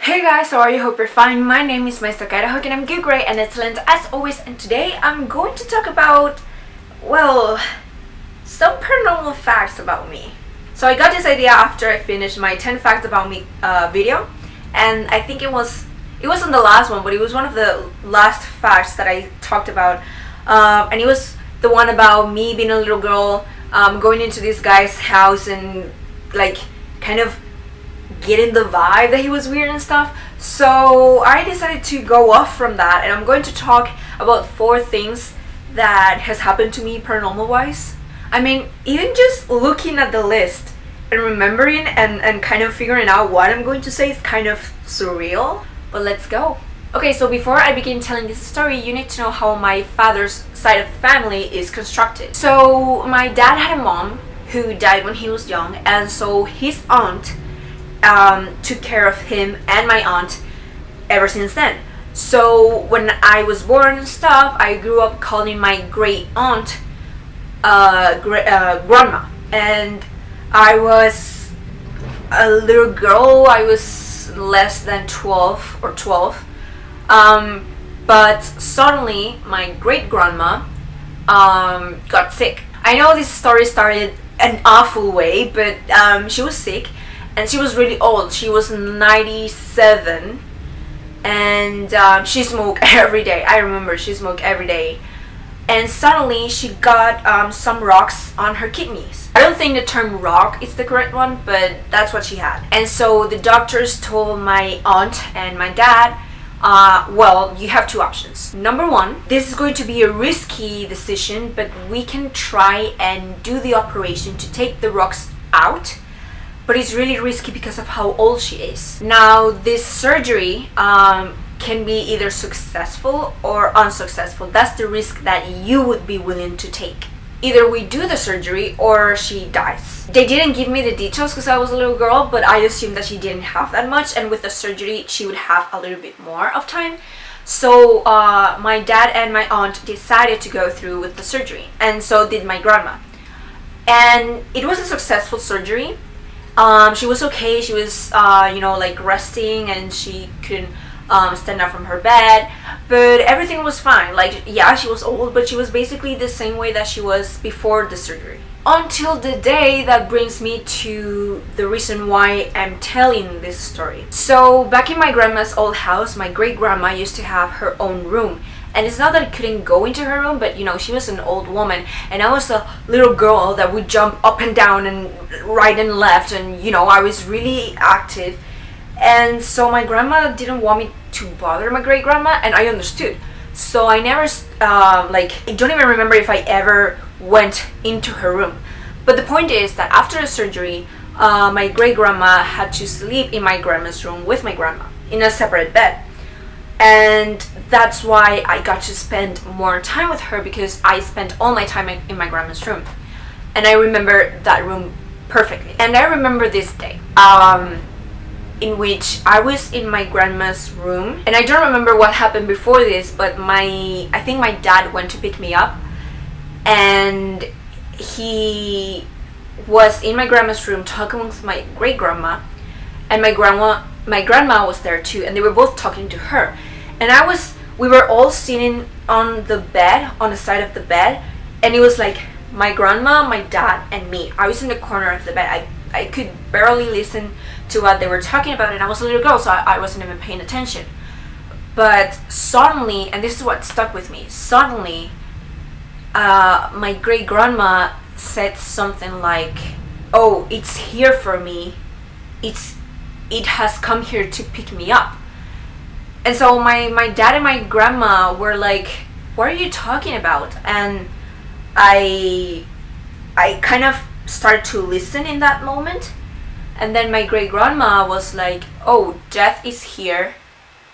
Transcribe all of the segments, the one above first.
Hey guys, how are you? Hope you're fine. My name is Mindstuck Idajock and I'm good, great, and excellent as always. And today I'm going to talk about, well, some paranormal facts about me. So I got this idea after I finished my 10 facts about me video, and I think it wasn't the last one, but it was one of the last facts that I talked about, and it was the one about me being a little girl, going into this guy's house and like kind of getting the vibe that he was weird and stuff. So I decided to go off from that, and I'm going to talk about 4 things that has happened to me paranormal wise. I mean, even just looking at the list and remembering and kind of figuring out what I'm going to say is kind of surreal, but let's go. Okay, so before I begin telling this story, you need to know how my father's side of the family is constructed. So my dad had a mom who died when he was young, and so his aunt took care of him and my aunt ever since then. So when I was born and stuff, I grew up calling my great aunt grandma, and I was a little girl. I was less than 12 or 12, but suddenly my great grandma got sick. I know this story started an awful way, but she was sick. And she was really old. She was 97, and she smoked every day. I remember she smoked every day. And suddenly she got some rocks on her kidneys. I don't think the term rock is the correct one, but that's what she had. And so the doctors told my aunt and my dad, well, you have 2 options. Number 1, this is going to be a risky decision, but we can try and do the operation to take the rocks out. But it's really risky because of how old she is. Now, this surgery can be either successful or unsuccessful. That's the risk that you would be willing to take. Either we do the surgery or she dies. They didn't give me the details because I was a little girl, but I assumed that she didn't have that much, and with the surgery she would have a little bit more of time. So my dad and my aunt decided to go through with the surgery, and so did my grandma. And it was a successful surgery. She was okay. She was, like resting, and she couldn't stand up from her bed, but everything was fine. Like, yeah, she was old, but she was basically the same way that she was before the surgery. Until the day that brings me to the reason why I'm telling this story. So back in my grandma's old house, my great grandma used to have her own room. And it's not that I couldn't go into her room, but she was an old woman, and I was a little girl that would jump up and down and right and left, and I was really active. And so my grandma didn't want me to bother my great grandma, and I understood. So I never, I don't even remember if I ever went into her room. But the point is that after the surgery, my great grandma had to sleep in my grandma's room with my grandma in a separate bed. And that's why I got to spend more time with her, because I spent all my time in my grandma's room. And I remember that room perfectly. And I remember this day in which I was in my grandma's room. And I don't remember what happened before this, but I think my dad went to pick me up. And he was in my grandma's room talking with my great grandma. And my grandma was there too, and they were both talking to her. And we were all sitting on the bed, on the side of the bed, and it was like my grandma, my dad, and me. I was in the corner of the bed. I could barely listen to what they were talking about, and I was a little girl, so I wasn't even paying attention. But suddenly, and this is what stuck with me, suddenly my great grandma said something like, "Oh, it's here for me. It has come here to pick me up." And so my dad and my grandma were like, "What are you talking about?" And I kind of started to listen in that moment. And then my great grandma was like, "Oh, death is here.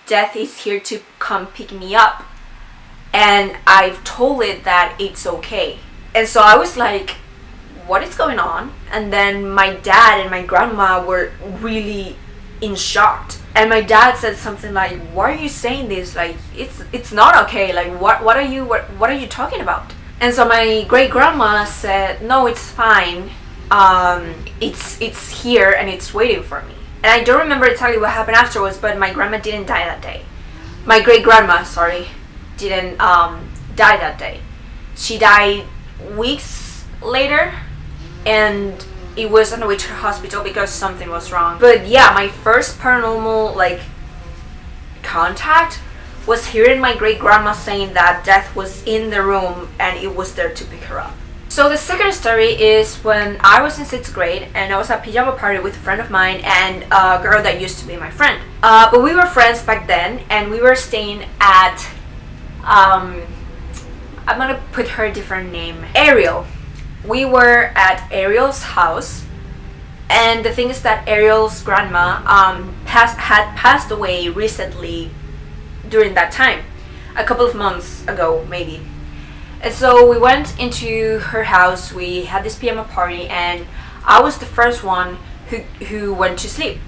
Death is here to come pick me up. And I've told it that it's okay." And so I was like, what is going on? And then my dad and my grandma were really in shock. And my dad said something like, "Why are you saying this? Like, it's not okay. Like, what are you talking about?" And so my great grandma said, "No, it's fine. It's here and it's waiting for me." And I don't remember exactly what happened afterwards, but my grandma didn't die that day. My great grandma, sorry, didn't die that day. She died weeks later, and it was on the way to the hospital because something was wrong. But yeah, my first paranormal like contact was hearing my great grandma saying that death was in the room and it was there to pick her up. So the second story is when I was in 6th grade and I was at a pajama party with a friend of mine and a girl that used to be my friend. But we were friends back then, and we were staying at I'm gonna put her a different name, Ariel. We were at Ariel's house, and the thing is that Ariel's grandma had passed away recently during that time, a couple of months ago maybe. And so we went into her house, we had this pajama party, and I was the first one who went to sleep.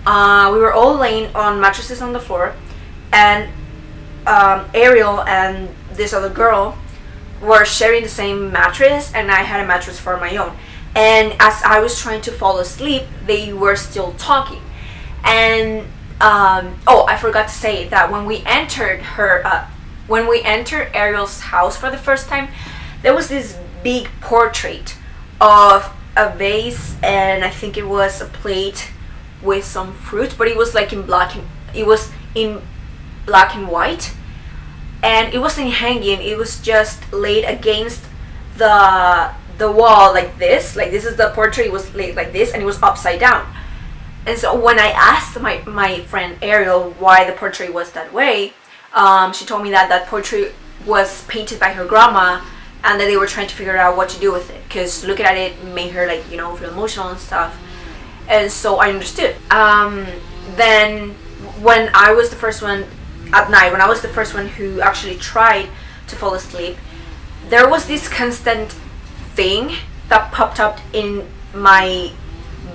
We were all laying on mattresses on the floor, and Ariel and this other girl were sharing the same mattress, and I had a mattress for my own. And as I was trying to fall asleep, they were still talking. And I forgot to say that when we entered Ariel's house for the first time, there was this big portrait of a vase, and I think it was a plate with some fruit, but it was like in black and white, and it wasn't hanging, it was just laid against the wall like this. Like, this is the portrait, it was laid like this, and it was upside down. And so when I asked my friend Ariel why the portrait was that way, she told me that portrait was painted by her grandma, and that they were trying to figure out what to do with it, because looking at it made her, like, you know, feel emotional and stuff. And so I understood. Then when I was the first one at night, when I was the first one who actually tried to fall asleep, there was this constant thing that popped up in my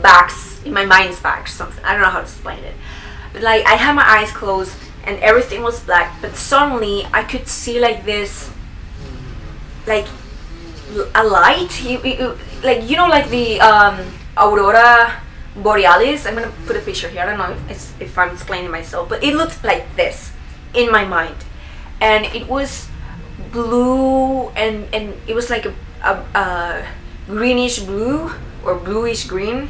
mind's back, something. I don't know how to explain it. But like, I had my eyes closed and everything was black, but suddenly I could see like this, like a light, like, you know, like the aurora borealis. I'm gonna put a picture here. I don't know if I'm explaining myself, but it looked like this in my mind, and it was blue, and it was like a greenish blue or bluish green,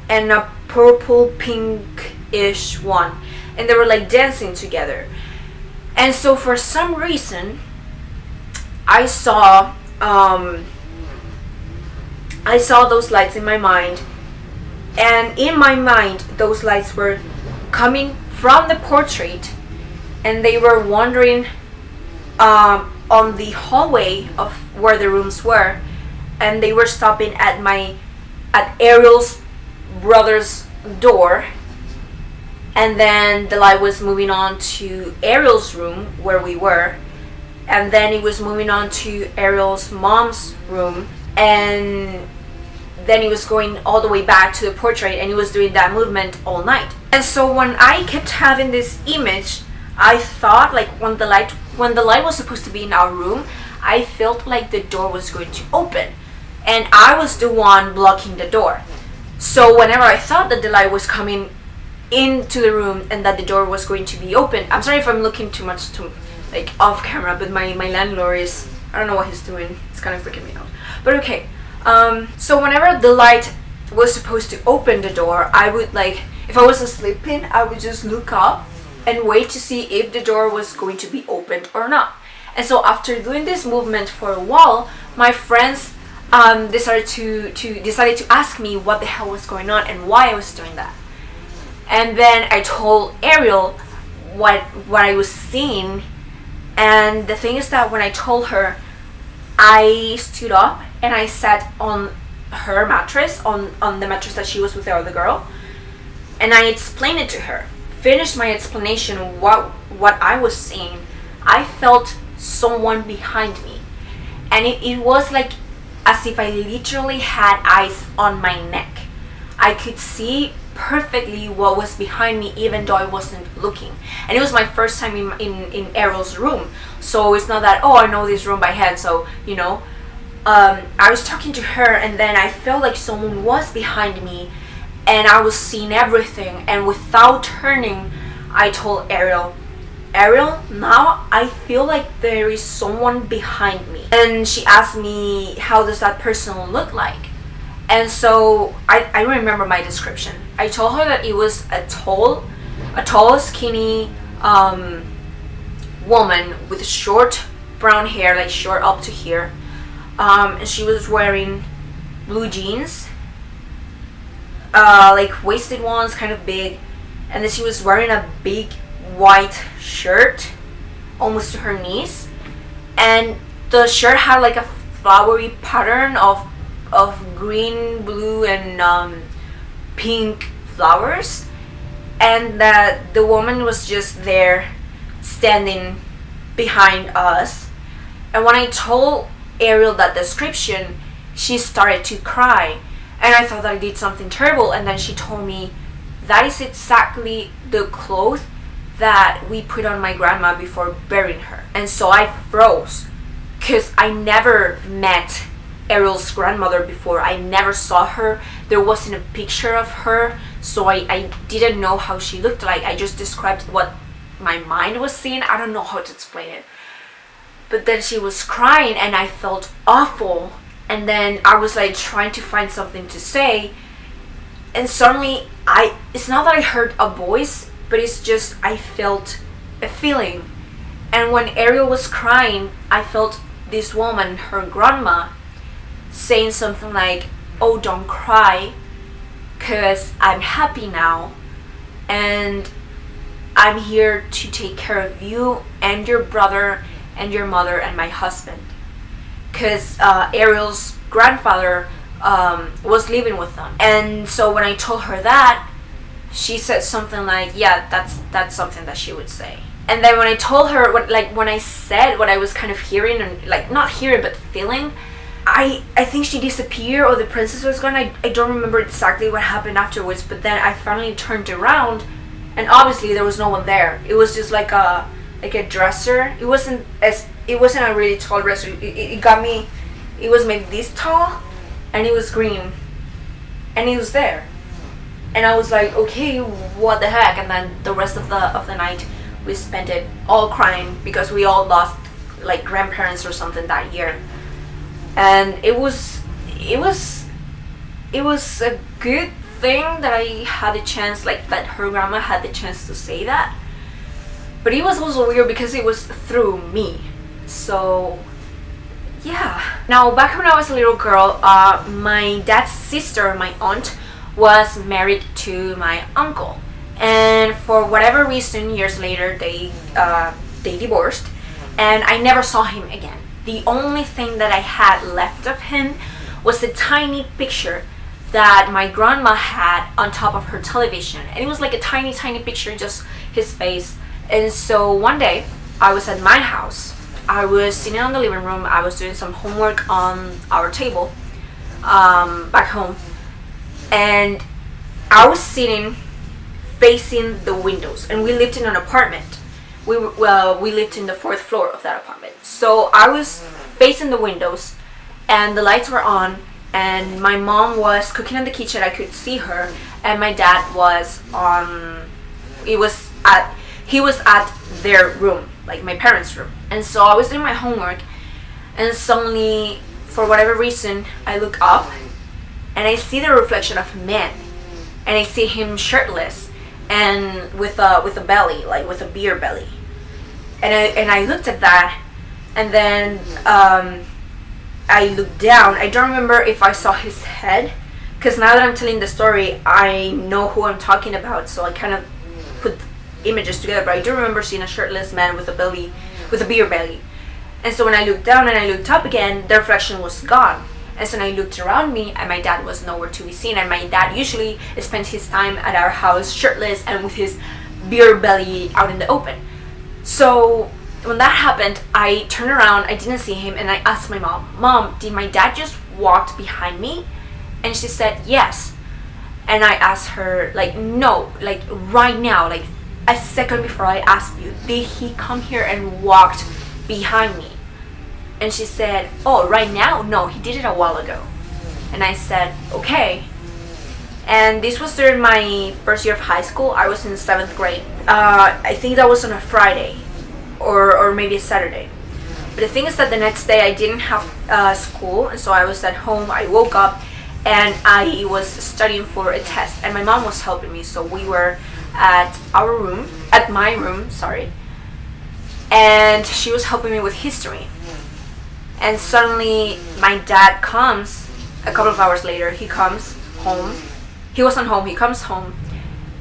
and a purple pinkish one, and they were like dancing together. And so for some reason I saw those lights in my mind, and in my mind those lights were coming from the portrait, and they were wandering on the hallway of where the rooms were, and they were stopping at Ariel's brother's door, and then the light was moving on to Ariel's room where we were, and then it was moving on to Ariel's mom's room, and then it was going all the way back to the portrait, and it was doing that movement all night. And so when I kept having this image, I thought, like, when the light was supposed to be in our room, I felt like the door was going to open, and I was the one blocking the door. So whenever I thought that the light was coming into the room and that the door was going to be open, I'm sorry if I'm looking too much like off camera, but my landlord is, I don't know what he's doing, it's kind of freaking me out, but okay. So whenever the light was supposed to open the door, I would, like, if I was sleeping, I would just look up and wait to see if the door was going to be opened or not. And so after doing this movement for a while, my friends decided to ask me what the hell was going on and why I was doing that. And then I told Ariel what I was seeing, and the thing is that when I told her, I stood up and I sat on her mattress, on the mattress that she was with the other girl, and I explained it to her. Finished my explanation what I was seeing, I felt someone behind me, and it was like as if I literally had eyes on my neck. I could see perfectly what was behind me even though I wasn't looking. And it was my first time in Ariel's room, so it's not that, oh, I know this room by head, so, you know. I was talking to her, and then I felt like someone was behind me, and I was seeing everything, and without turning, I told Ariel, Ariel, now I feel like there is someone behind me. And she asked me, how does that person look like? And so I remember my description. I told her that it was a tall, skinny woman with short brown hair, like short up to here. And she was wearing blue jeans, like waisted ones, kind of big. And then she was wearing a big white shirt almost to her knees, and the shirt had like a flowery pattern of green, blue, and pink flowers, and that the woman was just there standing behind us. And when I told Ariel that description, she started to cry, and I thought that I did something terrible. And then she told me that is exactly the clothes that we put on my grandma before burying her. And so I froze, because I never met Ariel's grandmother before. I never saw her. There wasn't a picture of her, so I didn't know how she looked like. I just described what my mind was seeing. I don't know how to explain it. But then she was crying, and I felt awful. And then I was like trying to find something to say, and suddenly it's not that I heard a voice, but it's just I felt a feeling. And when Ariel was crying, I felt this woman, her grandma, saying something like, oh, don't cry, because I'm happy now, and I'm here to take care of you and your brother and your mother and my husband. Because Ariel's grandfather was living with them. And so when I told her that, she said something like, yeah, that's something that she would say. And then when I told her, when I said what I was kind of hearing, and like not hearing but feeling, I think she disappeared, or the princess was gone. I don't remember exactly what happened afterwards, but then I finally turned around, and obviously there was no one there. It was just like a dresser. It wasn't a really tall dresser. It was maybe this tall, and it was green, and it was there. And I was like, okay, what the heck? And then the rest of the night, we spent it all crying, because we all lost like grandparents or something that year. And it was a good thing that I had the chance, like that her grandma had the chance to say that. But it was also weird because it was through me. So yeah. Now back when I was a little girl, my dad's sister, my aunt, was married to my uncle, and for whatever reason, years later they divorced, and I never saw him again. The only thing that I had left of him was a tiny picture that my grandma had on top of her television, and it was like a tiny picture, just his face. And so one day I was at my house, I was sitting in the living room, I was doing some homework on our table back home, and I was sitting facing the windows, and we lived in an apartment. We lived in the 4th floor of that apartment. So I was facing the windows, and the lights were on, and my mom was cooking in the kitchen. I could see her, and my dad was he was at their room, like my parents' room. And so I was doing my homework, and suddenly, for whatever reason, I look up, and I see the reflection of a man, and I see him shirtless and with a belly, like with a beer belly. And I looked at that, and then I looked down. I don't remember if I saw his head, because now that I'm telling the story, I know who I'm talking about, so I kind of put images together. But I do remember seeing a shirtless man with a beer belly. And so when I looked down and I looked up again, the reflection was gone. And so when I looked around me, and my dad was nowhere to be seen. And my dad usually spent his time at our house shirtless and with his beer belly out in the open. So when that happened, I turned around, I didn't see him, and I asked my mom, did my dad just walk behind me? And she said yes. And I asked her, like, no, like right now, like a second before I asked you, did he come here and walked behind me? And she said, oh, right now? No, he did it a while ago. And I said, okay. And this was during my first year of high school. I was in 7th grade. I think that was on a Friday, or maybe a Saturday. But the thing is that the next day I didn't have school, and so I was at home. I woke up and I was studying for a test, and my mom was helping me. So we were at my room, sorry, and she was helping me with history. And suddenly my dad comes a couple of hours later. He comes home. He wasn't home. He comes home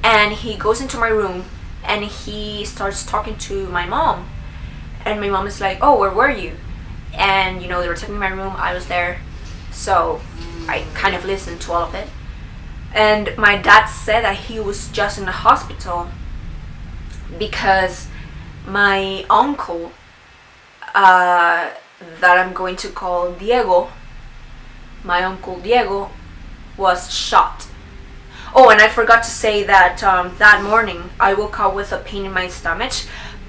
and he goes into my room and he starts talking to my mom. And my mom is like, "Oh, where were you?" And they were taking my room. I was there. So I kind of listened to all of it. And my dad said that he was just in the hospital because my uncle, that I'm going to call Diego, my uncle Diego, was shot. Oh, and I forgot to say that that morning I woke up with a pain in my stomach,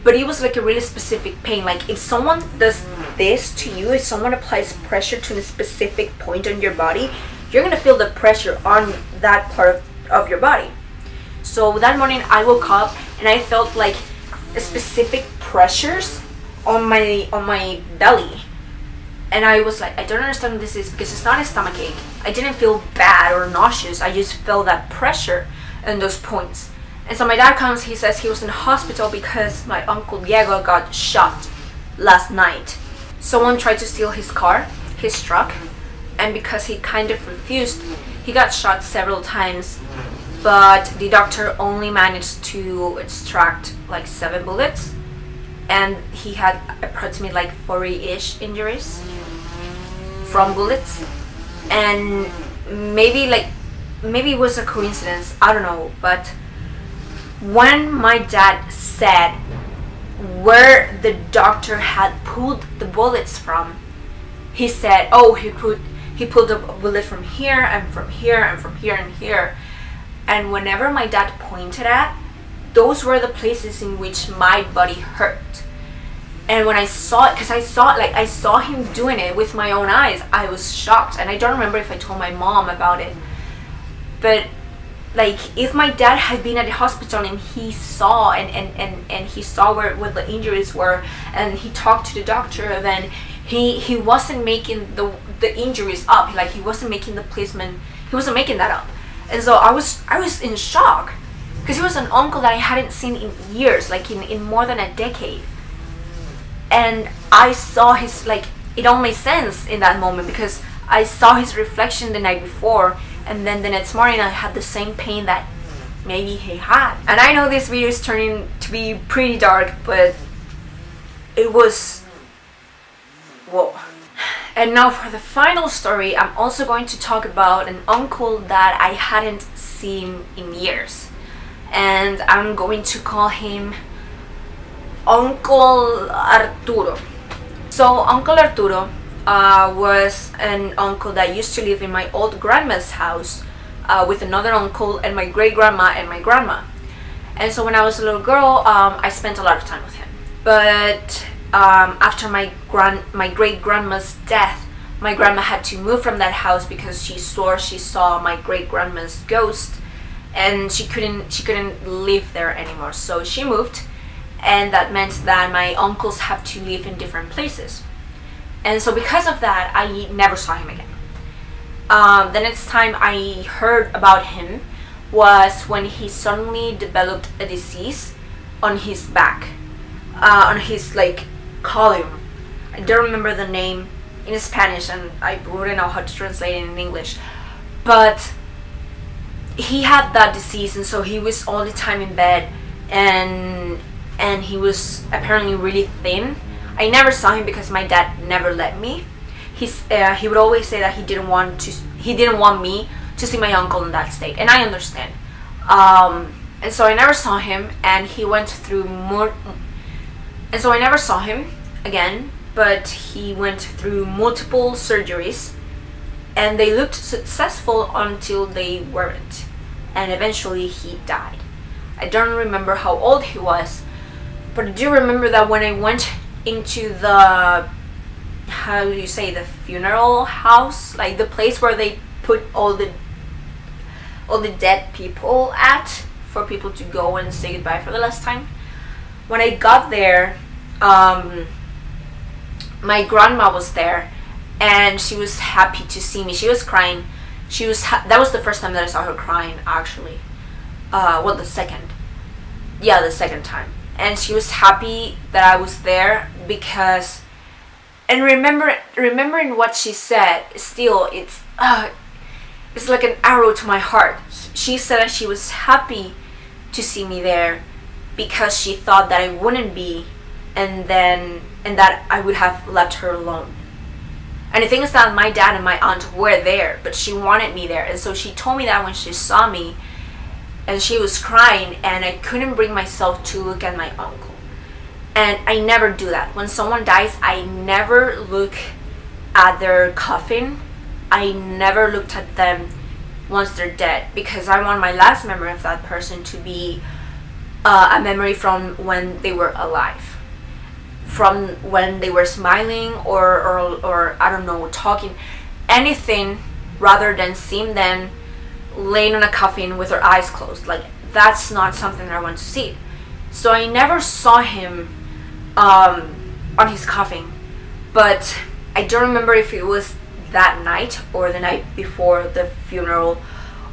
but it was like a really specific pain. Like if someone does this to you, if someone applies pressure to a specific point on your body, you're gonna feel the pressure on that part of your body. So that morning I woke up and I felt like specific pressures on my belly. And I was like, I don't understand what this is, because it's not a stomach ache. I didn't feel bad or nauseous. I just felt that pressure in those points. And so my dad comes, he says he was in the hospital because my uncle Diego got shot last night. Someone tried to steal his car, his truck, and because he kind of refused, he got shot several times. But the doctor only managed to extract like 7 bullets. And he had approximately like 40-ish injuries from bullets. And maybe it was a coincidence, I don't know. But when my dad said where the doctor had pulled the bullets from, he said, "Oh, he pulled a bullet from here and from here and from here and here." And whenever my dad pointed at, those were the places in which my body hurt. And when I saw it, because I saw him doing it with my own eyes, I was shocked. And I don't remember if I told my mom about it. But like, if my dad had been at the hospital and he saw and he saw where the injuries were, and he talked to the doctor, then he wasn't making the injuries up. Like, he wasn't making the placement. He wasn't making that up. And so I was in shock, because he was an uncle that I hadn't seen in years, like in more than a decade. And I saw his, like, it all made sense in that moment, because I saw his reflection the night before, and then the next morning I had the same pain that maybe he had. And I know this video is turning to be pretty dark, but it was, whoa. And now for the final story, I'm also going to talk about an uncle that I hadn't seen in years. And I'm going to call him Uncle Arturo. So Uncle Arturo was an uncle that used to live in my old grandma's house with another uncle and my great grandma and my grandma. And so when I was a little girl, I spent a lot of time with him. But after my great grandma's death, my grandma had to move from that house because she swore she saw my great grandma's ghost, and she couldn't live there anymore. So she moved. And that meant that my uncles have to live in different places. And so because of that, I never saw him again. The next time I heard about him was when he suddenly developed a disease on his back, on his like column. I don't remember the name in Spanish, and I wouldn't know how to translate it in English. But he had that disease, and so he was all the time in bed, and he was apparently really thin. I never saw him because my dad never let me. He would always say that he didn't want me to see my uncle in that state, and I understand. And so I never saw him, and he went through more. And so I never saw him again, but he went through multiple surgeries, and they looked successful until they weren't, and eventually he died. I don't remember how old he was, but I do remember that when I went into the, how do you say, the funeral house, like the place where they put all the all the dead people at, for people to go and say goodbye for the last time. When I got there, my grandma was there, and she was happy to see me. She was crying. That was the first time that I saw her crying, actually. The second. Yeah, the second time. And she was happy that I was there because, and remembering what she said, still it's like an arrow to my heart. She said that she was happy to see me there because she thought that I wouldn't be, and that I would have left her alone. And the thing is that my dad and my aunt were there, but she wanted me there, and so she told me that when she saw me, and she was crying, and I couldn't bring myself to look at my uncle. And I never do that. When someone dies, I never look at their coffin. I never looked at them once they're dead, because I want my last memory of that person to be a memory from when they were alive, from when they were smiling or I don't know, talking, anything, rather than seeing them laying on a coffin with their eyes closed. Like, that's not something that I want to see. So I never saw him on his coffin, but I don't remember if it was that night or the night before the funeral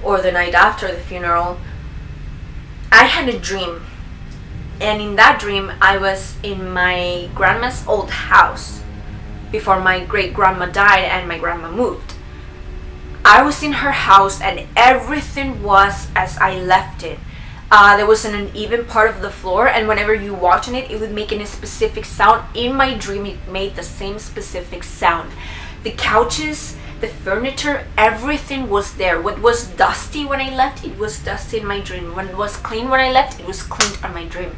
or the night after the funeral. I had a dream, and in that dream I was in my grandma's old house before my great grandma died and my grandma moved. I was in her house, and everything was as I left it. There was an uneven part of the floor, and whenever you walked on it, it would make a specific sound. In my dream, it made the same specific sound. The couches, the furniture, everything was there. What was dusty when I left, it was dusty in my dream. When it was clean when I left, it was clean on my dream.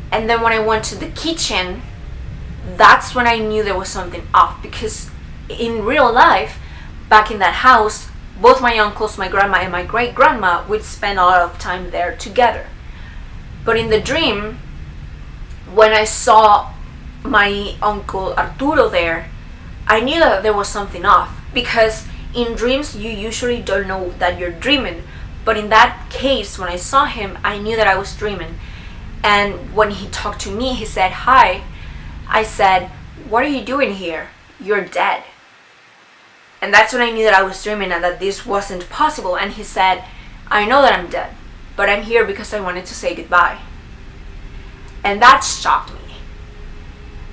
And then when I went to the kitchen, that's when I knew there was something off, because in real life, back in that house, both my uncles, my grandma, and my great grandma would spend a lot of time there together. But in the dream, when I saw my uncle Arturo there, I knew that there was something off, because in dreams you usually don't know that you're dreaming. But in that case, when I saw him, I knew that I was dreaming. And when he talked to me, he said, "Hi." I said, "What are you doing here? You're dead." And that's when I knew that I was dreaming and that this wasn't possible. And he said, "I know that I'm dead, but I'm here because I wanted to say goodbye." And that shocked me.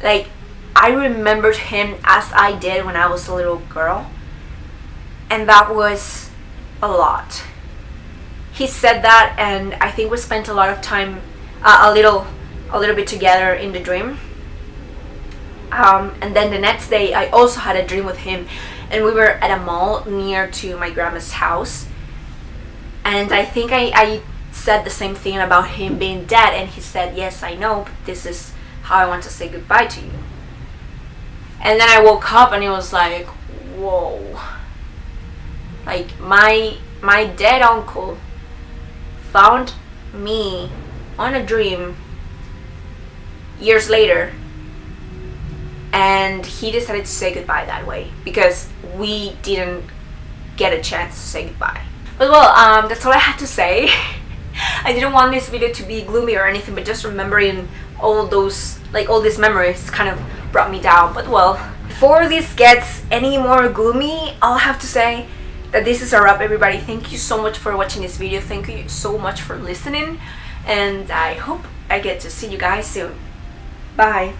Like, I remembered him as I did when I was a little girl, and that was a lot. He said that, and I think we spent a lot of time, a little bit together in the dream. And then the next day, I also had a dream with him, and we were at a mall near to my grandma's house. And I think I said the same thing about him being dead, and he said, "Yes, I know, but this is how I want to say goodbye to you." And then I woke up, and it was like, whoa. Like, my dead uncle found me on a dream years later, and he decided to say goodbye that way because we didn't get a chance to say goodbye. But well, that's all I had to say. I didn't want this video to be gloomy or anything, but just remembering all those, like, all these memories kind of brought me down. But well, before this gets any more gloomy, I'll have to say that this is a wrap, everybody. Thank you so much for watching this video. Thank you so much for listening, and I hope I get to see you guys soon. Bye.